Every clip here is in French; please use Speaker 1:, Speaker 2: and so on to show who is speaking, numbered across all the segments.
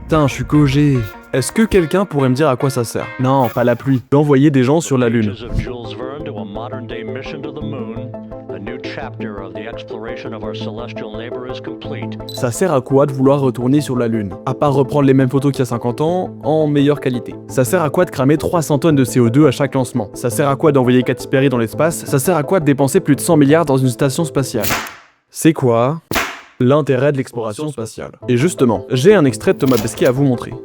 Speaker 1: Putain, je suis cogé. Est-ce que quelqu'un pourrait me dire à quoi ça sert? Non, pas la pluie. D'envoyer des gens sur la Lune. Ça sert à quoi de vouloir retourner sur la Lune? À part reprendre les mêmes photos qu'il y a 50 ans, en meilleure qualité. Ça sert à quoi de cramer 300 tonnes de CO2 à chaque lancement? Ça sert à quoi d'envoyer Katy Perry dans l'espace? Ça sert à quoi de dépenser plus de 100 milliards dans une station spatiale? C'est quoi l'intérêt de l'exploration spatiale? Et justement, j'ai un extrait de Thomas Pesquet à vous montrer.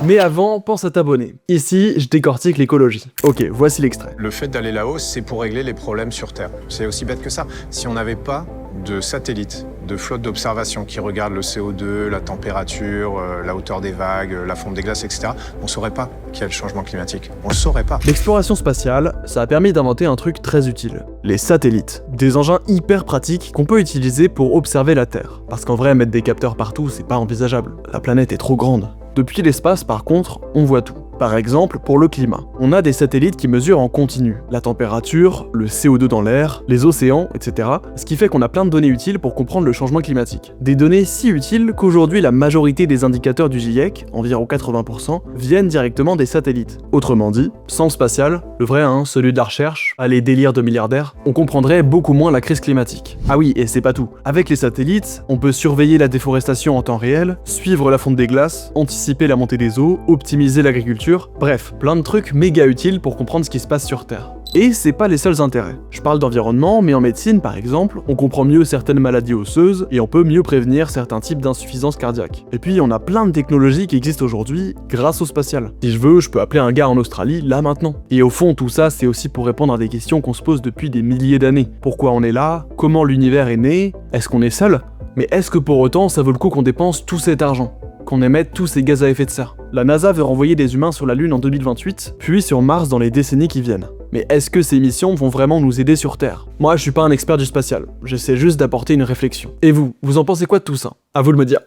Speaker 1: Mais avant, pense à t'abonner. Ici, je décortique l'écologie. Ok, voici l'extrait.
Speaker 2: Le fait d'aller là-haut, c'est pour régler les problèmes sur Terre. C'est aussi bête que ça. Si on n'avait pas de satellites, de flottes d'observation qui regardent le CO2, la température, la hauteur des vagues, la fonte des glaces, etc., on ne saurait pas qu'il y a le changement climatique. On ne le saurait pas.
Speaker 1: L'exploration spatiale, ça a permis d'inventer un truc très utile. Les satellites. Des engins hyper pratiques qu'on peut utiliser pour observer la Terre. Parce qu'en vrai, mettre des capteurs partout, c'est pas envisageable. La planète est trop grande. Depuis l'espace, par contre, on voit tout. Par exemple, pour le climat, on a des satellites qui mesurent en continu la température, le CO2 dans l'air, les océans, etc. Ce qui fait qu'on a plein de données utiles pour comprendre le changement climatique. Des données si utiles qu'aujourd'hui la majorité des indicateurs du GIEC, environ 80%, viennent directement des satellites. Autrement dit, sans le spatial, le vrai, celui de la recherche, les délires de milliardaires, on comprendrait beaucoup moins la crise climatique. Ah oui, et c'est pas tout. Avec les satellites, on peut surveiller la déforestation en temps réel, suivre la fonte des glaces, anticiper la montée des eaux, optimiser l'agriculture, bref, plein de trucs méga utiles pour comprendre ce qui se passe sur Terre. Et c'est pas les seuls intérêts. Je parle d'environnement, mais en médecine par exemple, on comprend mieux certaines maladies osseuses et on peut mieux prévenir certains types d'insuffisance cardiaque. Et puis on a plein de technologies qui existent aujourd'hui grâce au spatial. Si je veux, je peux appeler un gars en Australie là maintenant. Et au fond, tout ça, c'est aussi pour répondre à des questions qu'on se pose depuis des milliers d'années. Pourquoi on est là? Comment l'univers est né? Est-ce qu'on est seul? Mais est-ce que pour autant ça vaut le coup qu'on dépense tout cet argent? Qu'on émette tous ces gaz à effet de serre? La NASA veut renvoyer des humains sur la Lune en 2028, puis sur Mars dans les décennies qui viennent. Mais est-ce que ces missions vont vraiment nous aider sur Terre? Moi, je suis pas un expert du spatial, j'essaie juste d'apporter une réflexion. Et vous en pensez quoi de tout ça? À vous de me dire.